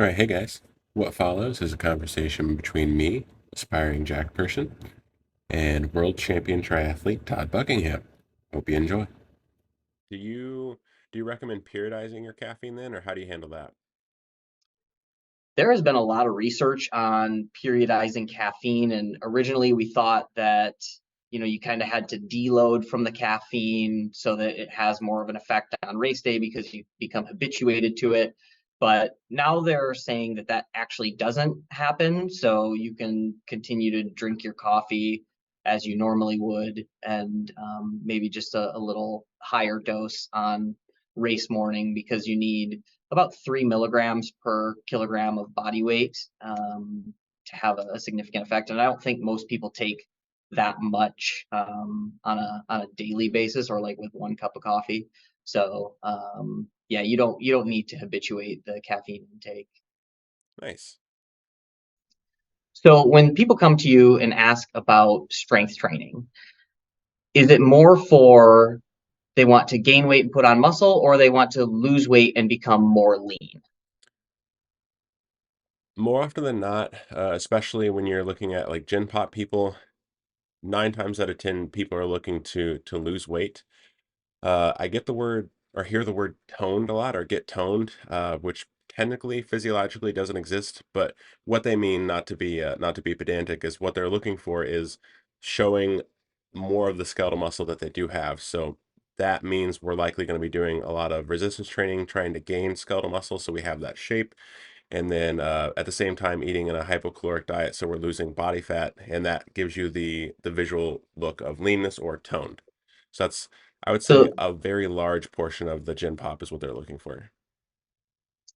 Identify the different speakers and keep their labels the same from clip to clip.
Speaker 1: All right, hey guys. What follows is a conversation between me, aspiring jack person, and world champion triathlete Todd Buckingham. Hope you enjoy. Do you recommend periodizing your caffeine then, or how do you handle that?
Speaker 2: There has been a lot of research on periodizing caffeine, and originally we thought that you kind of had to deload from the caffeine so that it has more of an effect on race day because you become habituated to it. But now they're saying that that actually doesn't happen, so you can continue to drink your coffee as you normally would, and maybe just a little higher dose on race morning because you need about 3 milligrams per kilogram of body weight to have a significant effect. And I don't think most people take that much on a daily basis or like with one cup of coffee. So yeah, you don't need to habituate the caffeine intake.
Speaker 1: Nice.
Speaker 2: So when people come to you and ask about strength training, is it more for they want to gain weight and put on muscle, or they want to lose weight and become more lean?
Speaker 1: More often than not, especially when you're looking at like Gen Pop people, 9 times out of 10 people are looking to lose weight. I get the word or hear the word toned a lot or get toned, which technically physiologically doesn't exist, but what they mean, not to be pedantic, is what they're looking for is showing more of the skeletal muscle that they do have. So that means we're likely going to be doing a lot of resistance training, trying to gain skeletal muscle so we have that shape, and then at the same time eating in a hypocaloric diet so we're losing body fat, and that gives you the visual look of leanness or toned. So that's, I would say,
Speaker 2: So
Speaker 1: a very large portion of the gen pop is what they're looking for.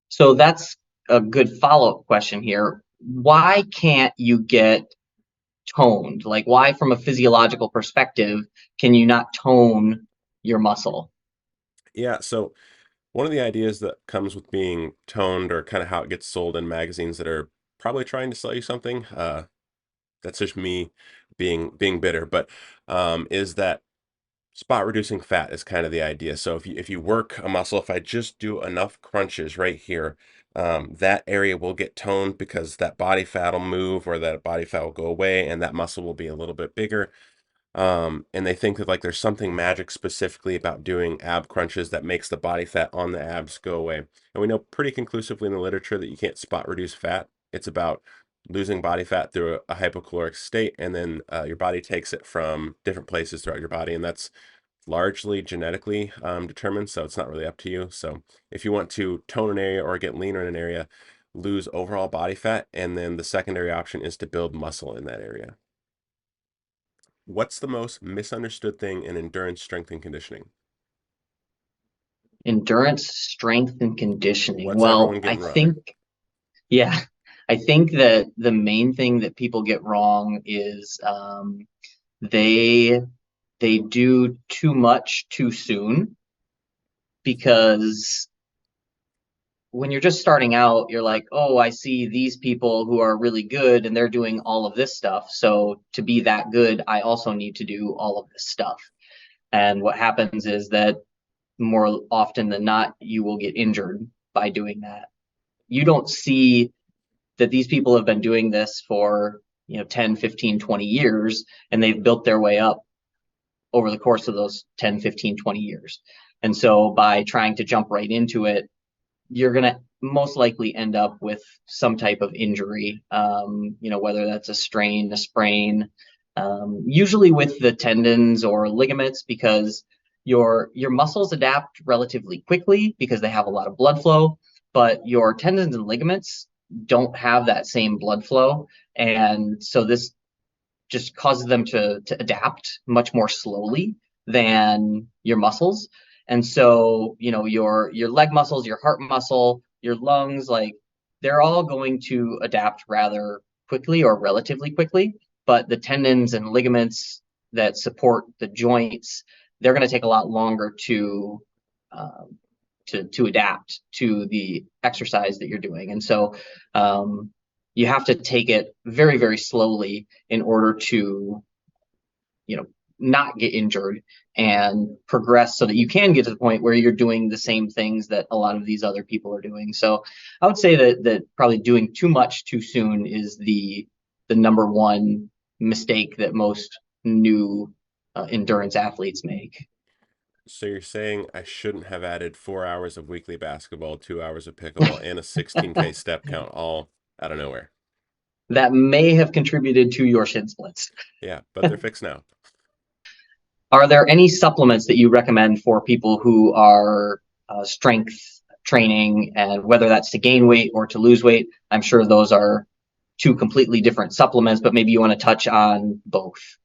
Speaker 2: So that's a good follow-up question here. Why can't you get toned? Like, why, from a physiological perspective, can you not tone your muscle?
Speaker 1: Yeah, so one of the ideas that comes with being toned, or kind of how it gets sold in magazines that are probably trying to sell you something, that's just me being bitter, but is that spot reducing fat is kind of the idea. So if you work a muscle, if I just do enough crunches right here, that area will get toned because that body fat will move, or that body fat will go away, and that muscle will be a little bit bigger. And they think that like there's something magic specifically about doing ab crunches that makes the body fat on the abs go away. And we know pretty conclusively in the literature that you can't spot reduce fat. It's about losing body fat through a hypocaloric state, and then your body takes it from different places throughout your body, and that's largely genetically determined, so it's not really up to you. So if you want to tone an area or get leaner in an area, lose overall body fat, and then the secondary option is to build muscle in that area. What's the most misunderstood thing in endurance, strength, and conditioning?
Speaker 2: Endurance, strength, and conditioning.
Speaker 1: What's
Speaker 2: Well,
Speaker 1: everyone getting wrong?
Speaker 2: yeah, I think that the main thing that people get wrong is they they do too much too soon because when you're just starting out, you're like, oh, I see these people who are really good and they're doing all of this stuff. So to be that good, I also need to do all of this stuff. And what happens is that more often than not, you will get injured by doing that. You don't see that these people have been doing this for 10, 15, 20 years, and they've built their way up over the course of those 10, 15, 20 years. And so by trying to jump right into it, you're going to most likely end up with some type of injury, whether that's a strain, a sprain, usually with the tendons or ligaments, because your muscles adapt relatively quickly because they have a lot of blood flow, but your tendons and ligaments don't have that same blood flow. And so this just causes them to adapt much more slowly than your muscles. And so, your leg muscles, your heart muscle, your lungs, like they're all going to adapt rather quickly or relatively quickly. But the tendons and ligaments that support the joints, they're going to take a lot longer um, to adapt to the exercise that you're doing. And so you have to take it very, very slowly in order to, not get injured and progress so that you can get to the point where you're doing the same things that a lot of these other people are doing. So I would say that probably doing too much too soon is the number one mistake that most new endurance athletes make.
Speaker 1: So you're saying I shouldn't have added 4 hours of weekly basketball, 2 hours of pickleball, and a 16K step count all out of nowhere.
Speaker 2: That may have contributed to your shin splints.
Speaker 1: Yeah, but they're fixed now.
Speaker 2: Are there any supplements that you recommend for people who are strength training, and whether that's to gain weight or to lose weight? I'm sure those are two completely different supplements, but maybe you want to touch on both.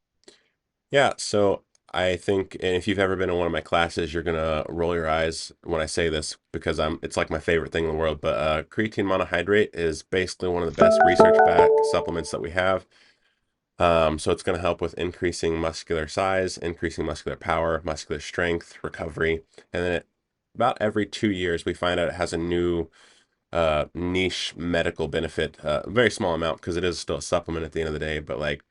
Speaker 1: Yeah, so I think, and if you've ever been in one of my classes, you're gonna roll your eyes when I say this because it's like my favorite thing in the world. But creatine monohydrate is basically one of the best research-backed supplements that we have. So it's going to help with increasing muscular size, increasing muscular power, muscular strength, recovery, and then about every 2 years we find out it has a new niche medical benefit. A very small amount because it is still a supplement at the end of the day, but like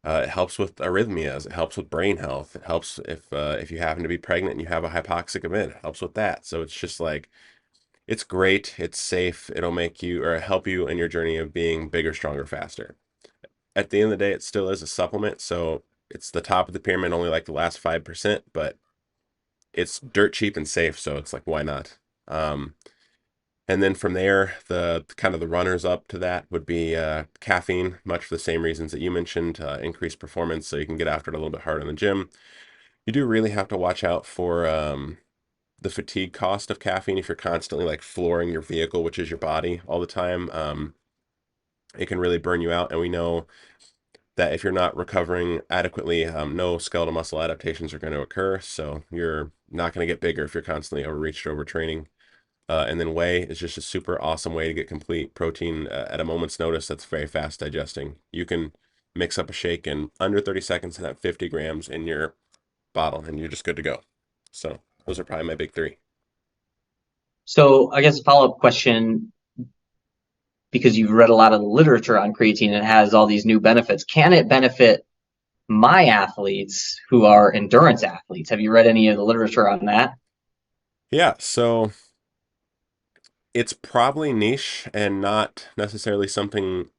Speaker 1: it helps with arrhythmias, it helps with brain health, it helps if you happen to be pregnant and you have a hypoxic event, it helps with that. So it's just like it's great, it's safe, it'll make you or help you in your journey of being bigger, stronger, faster. At the end of the day, it still is a supplement, so it's the top of the pyramid, only like the last 5%, but it's dirt cheap and safe, so it's like why not? Um, and then from there, the kind of the runners up to that would be caffeine, much for the same reasons that you mentioned, increased performance, so you can get after it a little bit harder in the gym. You do really have to watch out for the fatigue cost of caffeine if you're constantly like flooring your vehicle, which is your body, all the time. It can really burn you out, and we know that if you're not recovering adequately, no skeletal muscle adaptations are going to occur. So you're not going to get bigger if you're constantly overreached or overtraining. And then whey is just a super awesome way to get complete protein at a moment's notice that's very fast digesting. You can mix up a shake in under 30 seconds and have 50 grams in your bottle, and you're just good to go. So those are probably my big three.
Speaker 2: So I guess a follow-up question, because you've read a lot of the literature on creatine and it has all these new benefits, can it benefit my athletes who are endurance athletes? Have you read any of the literature on that?
Speaker 1: Yeah, so it's probably niche and not necessarily something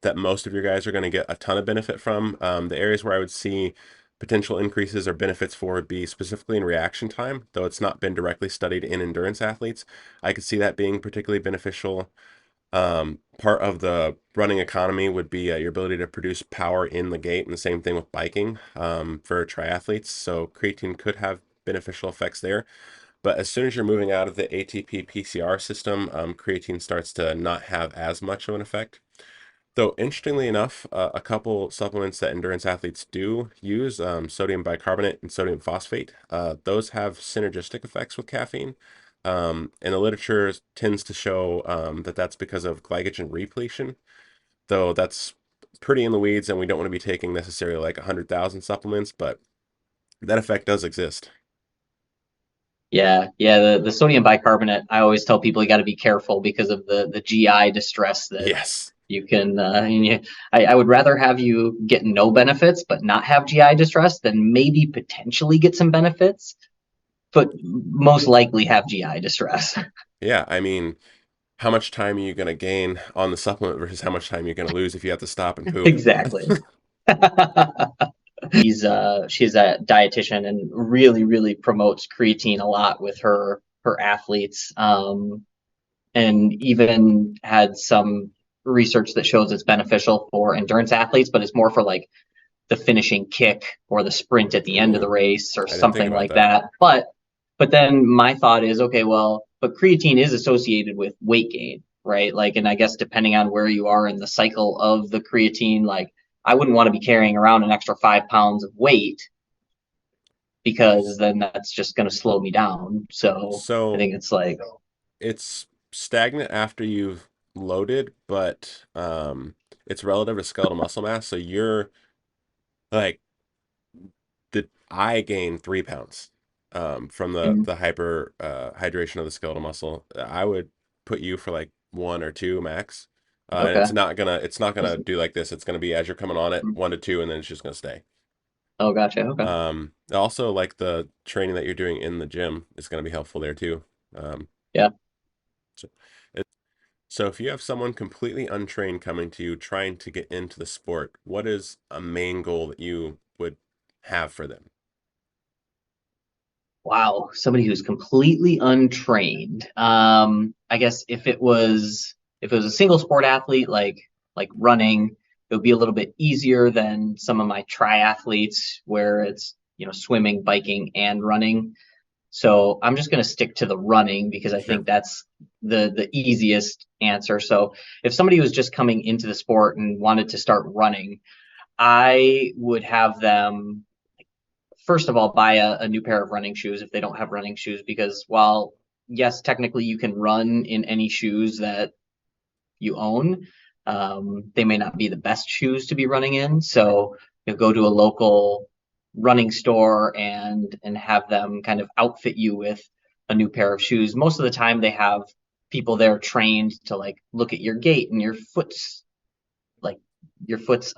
Speaker 1: that most of your guys are going to get a ton of benefit from. The areas where I would see potential increases or benefits for would be specifically in reaction time, though it's not been directly studied in endurance athletes. I could see that being particularly beneficial. Part of the running economy would be your ability to produce power in the gait, and the same thing with biking for triathletes. So creatine could have beneficial effects there. But as soon as you're moving out of the ATP PCR system, creatine starts to not have as much of an effect. Though, interestingly enough, a couple supplements that endurance athletes do use, sodium bicarbonate and sodium phosphate, those have synergistic effects with caffeine. And the literature tends to show that that's because of glycogen repletion, though that's pretty in the weeds, and we don't want to be taking necessarily like 100,000 supplements, but that effect does exist.
Speaker 2: Yeah. The sodium bicarbonate, I always tell people you got to be careful because of the GI distress that
Speaker 1: Yes.
Speaker 2: you can. I would rather have you get no benefits but not have GI distress than maybe potentially get some benefits, but most likely have GI distress.
Speaker 1: Yeah, I mean, how much time are you going to gain on the supplement versus how much time you're going to lose if you have to stop and poop?
Speaker 2: Exactly. She's a dietitian and really promotes creatine a lot with her athletes, and even had some research that shows it's beneficial for endurance athletes, but it's more for like the finishing kick or the sprint at the end of the
Speaker 1: Ooh,
Speaker 2: race or
Speaker 1: I didn't think
Speaker 2: something
Speaker 1: about
Speaker 2: like
Speaker 1: that.
Speaker 2: that. But then my thought is, okay, well, but creatine is associated with weight gain, right? Like, and I guess depending on where you are in the cycle of the creatine, like I wouldn't want to be carrying around an extra 5 pounds of weight because then that's just going to slow me down. So I
Speaker 1: So
Speaker 2: think it's like,
Speaker 1: it's stagnant after you've loaded, but it's relative to skeletal muscle mass. So you're like the I gained 3 pounds from the hyper hydration of the skeletal muscle. I would put you for like one or two max. And
Speaker 2: okay.
Speaker 1: it's not gonna do like this. It's gonna be as you're coming on it, 1 to 2, and then it's just gonna stay.
Speaker 2: Oh, gotcha. Okay.
Speaker 1: Also, like the training that you're doing in the gym is going to be helpful there too. Um,
Speaker 2: Yeah.
Speaker 1: so, so if you have someone completely untrained coming to you trying to get into the sport, what is a main goal that you would have for them?
Speaker 2: Wow. Somebody who's completely untrained. I guess if it was a single sport athlete like running, it would be a little bit easier than some of my triathletes where it's, swimming, biking, and running. So I'm just going to stick to the running because I
Speaker 1: Sure.
Speaker 2: think that's the easiest answer. So if somebody was just coming into the sport and wanted to start running, I would have them first of all buy a new pair of running shoes if they don't have running shoes, because while yes, technically you can run in any shoes that you own, they may not be the best shoes to be running in. So go to a local running store and have them kind of outfit you with a new pair of shoes. Most of the time they have people there trained to like look at your gait and like your foot's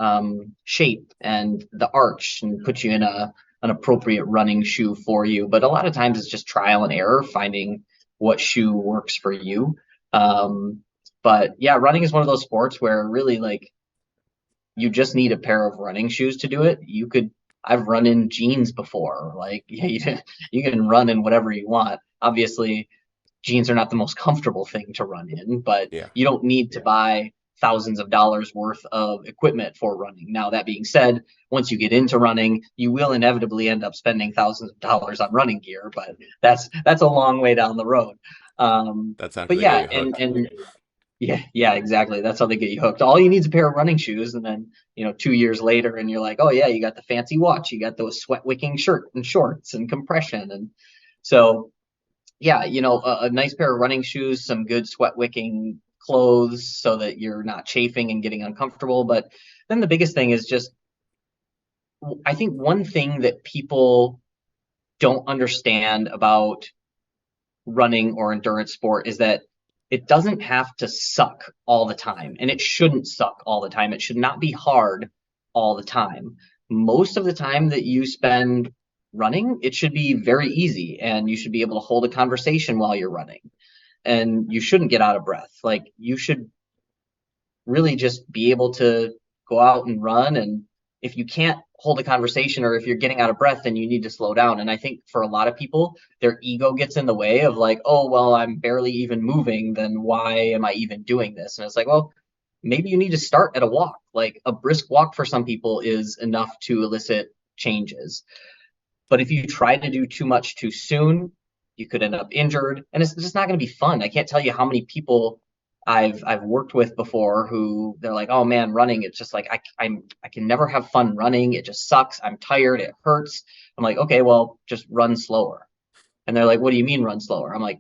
Speaker 2: shape and the arch and put you in an appropriate running shoe for you. But a lot of times it's just trial and error finding what shoe works for you. Um, but yeah, running is one of those sports where really like you just need a pair of running shoes to do it. I've run in jeans before. Like yeah, you can run in whatever you want. Obviously, jeans are not the most comfortable thing to run in, but
Speaker 1: Yeah.
Speaker 2: you don't need to buy thousands of dollars worth of equipment for running. Now, that being said, once you get into running, you will inevitably end up spending thousands of dollars on running gear, but that's a long way down the road.
Speaker 1: That's after
Speaker 2: But
Speaker 1: they get
Speaker 2: yeah,
Speaker 1: you
Speaker 2: and
Speaker 1: hooked.
Speaker 2: and yeah, exactly. That's how they get you hooked. All you need is a pair of running shoes, and then 2 years later, and you're like, oh yeah, you got the fancy watch, you got those sweat wicking shirt and shorts and compression, and so yeah, a nice pair of running shoes, some good sweat wicking clothes so that you're not chafing and getting uncomfortable. But then the biggest thing is just, I think one thing that people don't understand about running or endurance sport is that it doesn't have to suck all the time, and it shouldn't suck all the time. It should not be hard all the time. Most of the time that you spend running, it should be very easy, and you should be able to hold a conversation while you're running, and you shouldn't get out of breath. Like you should really just be able to go out and run. And if you can't hold a conversation or if you're getting out of breath, then you need to slow down. And I think for a lot of people, their ego gets in the way of like, oh, well, I'm barely even moving. Then why am I even doing this? And it's like, well, maybe you need to start at a walk. Like a brisk walk for some people is enough to elicit changes. But if you try to do too much too soon, you could end up injured, and it's just not going to be fun. I can't tell you how many people I've worked with before who they're like, "Oh man, running, it's just like I can never have fun running. It just sucks. I'm tired. It hurts." I'm like, "Okay, well, just run slower." And they're like, "What do you mean run slower?" I'm like,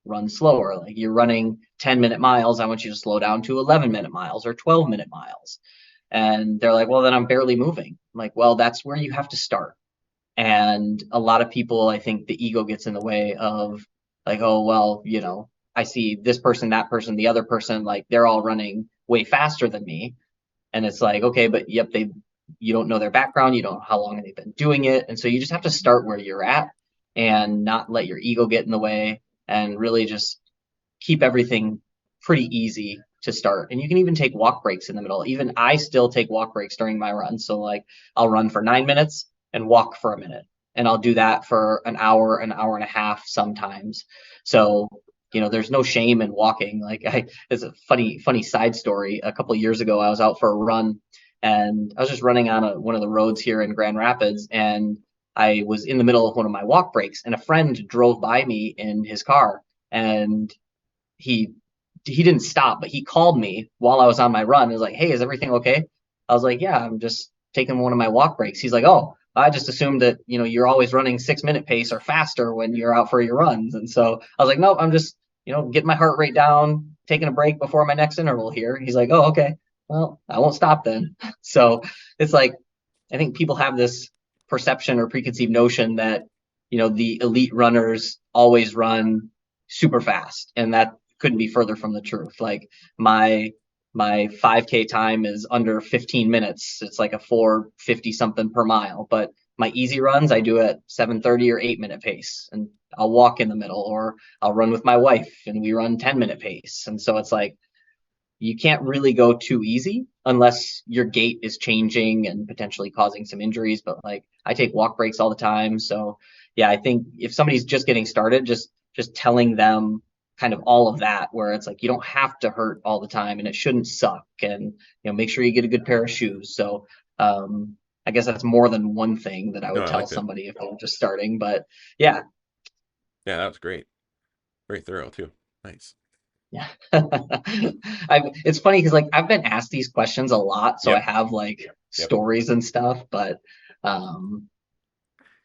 Speaker 2: "Run slower. Like you're running 10-minute miles. I want you to slow down to 11-minute miles or 12-minute miles." And they're like, "Well, then I'm barely moving." I'm like, "Well, that's where you have to start." And a lot of people, I think the ego gets in the way of like, oh, well, I see this person, that person, the other person, like they're all running way faster than me. And it's like, okay, but yep, you don't know their background, you don't know how long they've been doing it. And so you just have to start where you're at and not let your ego get in the way and really just keep everything pretty easy to start. And you can even take walk breaks in the middle. Even I still take walk breaks during my run. So like I'll run for 9 minutes and walk for a minute. And I'll do that for an hour and a half sometimes. So, there's no shame in walking. Like it's a funny side story. A couple of years ago, I was out for a run and I was just running on one of the roads here in Grand Rapids, and I was in the middle of one of my walk breaks, and a friend drove by me in his car, and he he didn't stop, but he called me while I was on my run. He was like, "Hey, is everything okay?" I was like, "Yeah, I'm just taking one of my walk breaks." He's like, "Oh, I just assumed that you're always running 6-minute pace or faster when you're out for your runs." And so I was like, "Nope, I'm just getting my heart rate down, taking a break before my next interval here." He's like, "Oh, okay. Well, I won't stop then." So it's like I think people have this perception or preconceived notion that the elite runners always run super fast, and that couldn't be further from the truth. Like my my 5K time is under 15 minutes. It's like a 450 something per mile. But my easy runs, I do at 7:30 or 8 minute pace. And I'll walk in the middle, or I'll run with my wife and we run 10-minute pace. And so it's like, you can't really go too easy unless your gait is changing and potentially causing some injuries. But like I take walk breaks all the time. So yeah, I think if somebody's just getting started, just telling them kind of all of that, where it's like you don't have to hurt all the time and it shouldn't suck, and make sure you get a good pair of shoes. So I guess that's more than one thing that I
Speaker 1: No,
Speaker 2: would
Speaker 1: I
Speaker 2: tell
Speaker 1: liked it.
Speaker 2: somebody if they're just starting. But yeah,
Speaker 1: Yeah, that was great. Very thorough too. Nice.
Speaker 2: yeah. It's funny because like I've been asked these questions a lot, so I
Speaker 1: Yep.
Speaker 2: have like
Speaker 1: Yep.
Speaker 2: stories and stuff, but um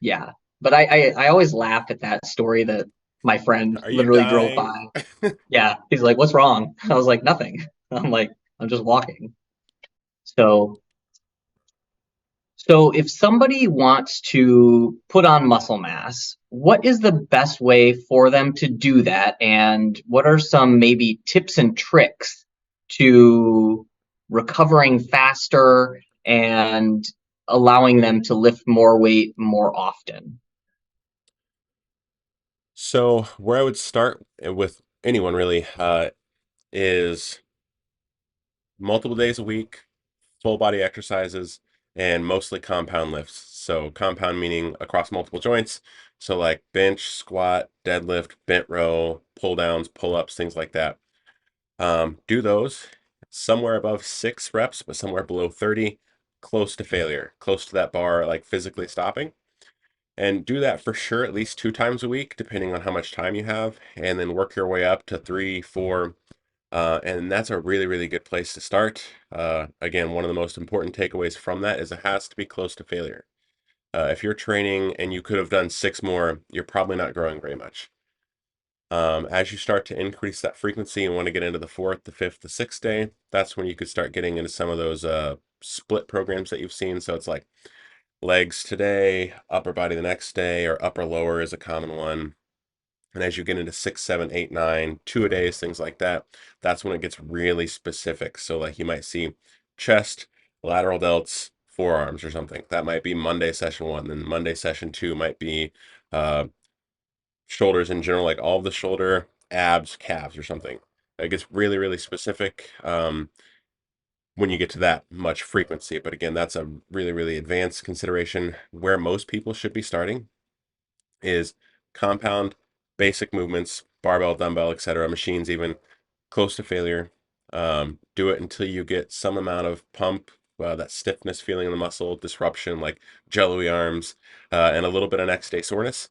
Speaker 2: yeah. But I always laugh at that story that my friend
Speaker 1: Are you
Speaker 2: literally drove
Speaker 1: dying?
Speaker 2: by. Yeah, he's like, "What's wrong?" I was like, "Nothing." I'm like, "I'm just walking." So So if somebody wants to put on muscle mass, what is the best way for them to do that? And what are some maybe tips and tricks to recovering faster and allowing them to lift more weight more often?
Speaker 1: So where I would start with anyone really is multiple days a week, full body exercises, and mostly compound lifts. So compound meaning across multiple joints. So like bench, squat, deadlift, bent row, pull downs, pull ups, things like that. Do those somewhere above 6 reps, but somewhere below 30, close to failure, close to that bar, like physically stopping. And do that for sure at least 2 times a week, depending on how much time you have, and then work your way up to three, four, and that's a really, really good place to start. Again, one of the most important takeaways from that is it has to be close to failure. If you're training and you could have done 6 more, you're probably not growing very much. As you start to increase that frequency and want to get into the fourth, the fifth, the sixth day, that's when you could start getting into some of those split programs that you've seen. So it's like legs today, upper body the next day, or upper lower is a common one. And as you get into 6, 7, 8, 9, 2 a days, things like that, that's when it gets really specific. So like you might see chest, lateral delts, forearms or something. That might be Monday session one. Then Monday session two might be uh, shoulders in general, like all of the shoulder, abs, calves or something. It gets really, really specific when you get to that much frequency. But again, that's a really, really advanced consideration. Where most people should be starting is compound basic movements, barbell, dumbbell, etc., machines even close to failure. Do it until you get some amount of pump, that stiffness feeling in the muscle, disruption like jello-y arms, and a little bit of next day soreness.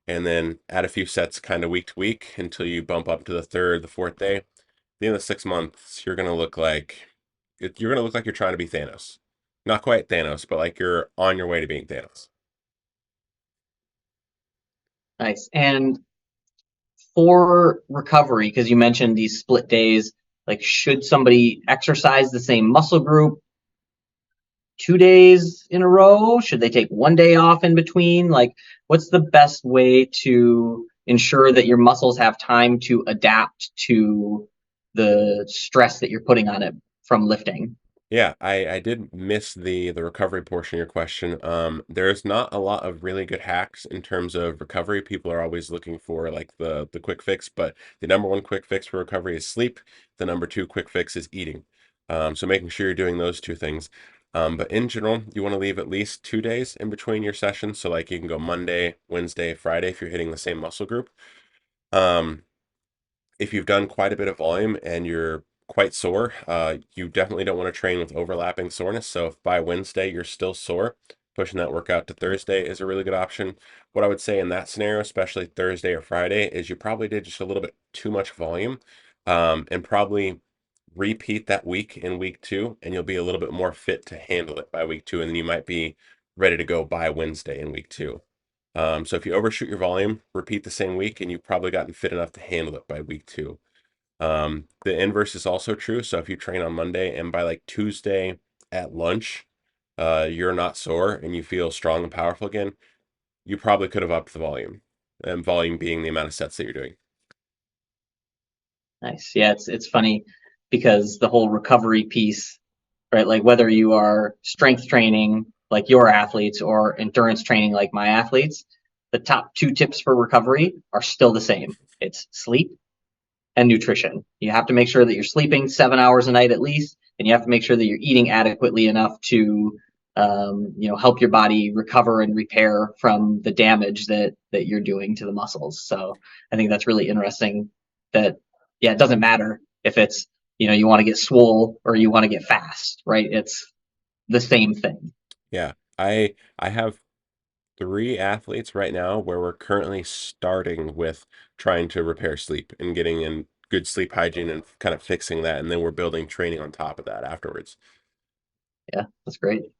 Speaker 1: And then add a few sets kind of week to week until you bump up to the third, the fourth day. At the end of the 6 months, you're gonna look like you're trying to be Thanos. Not quite Thanos, but like you're on your way to being Thanos.
Speaker 2: Nice. And for recovery, because you mentioned these split days, like should somebody exercise the same muscle group 2 days in a row? Should they take one day off in between? Like, what's the best way to ensure that your muscles have time to adapt to the stress that you're putting on it from lifting?
Speaker 1: Yeah, I did miss the recovery portion of your question. There's not a lot of really good hacks in terms of recovery. People are always looking for like the quick fix, but the number one quick fix for recovery is sleep. The number two quick fix is eating. So making sure you're doing those two things. But in general, you want to leave at least 2 days in between your sessions. So like you can go Monday, Wednesday, Friday if you're hitting the same muscle group. Um, if you've done quite a bit of volume and you're quite sore, you definitely don't want to train with overlapping soreness. So if by Wednesday you're still sore, pushing that workout to Thursday is a really good option. What I would say in that scenario, especially Thursday or Friday, is you probably did just a little bit too much volume, and probably repeat that week in week two, and you'll be a little bit more fit to handle it by week two, and then you might be ready to go by Wednesday in week two. So if you overshoot your volume, repeat the same week, and you've probably gotten fit enough to handle it by week two. The inverse is also true. So if you train on Monday and by like Tuesday at lunch, you're not sore and you feel strong and powerful again, you probably could have upped the volume, and volume being the amount of sets that you're doing.
Speaker 2: Nice. Yeah, it's funny. because the whole recovery piece, right? Like whether you are strength training like your athletes or endurance training like my athletes, the top two tips for recovery are still the same. It's sleep and nutrition. You have to make sure that you're sleeping 7 hours a night at least, and you have to make sure that you're eating adequately enough to help your body recover and repair from the damage that you're doing to the muscles. So I think that's really interesting. That yeah, it doesn't matter if it's you want to get swole or you want to get fast, right? It's the same thing.
Speaker 1: Yeah. I have three athletes right now where we're currently starting with trying to repair sleep and getting in good sleep hygiene and kind of fixing that, and then we're building training on top of that afterwards.
Speaker 2: Yeah, that's great.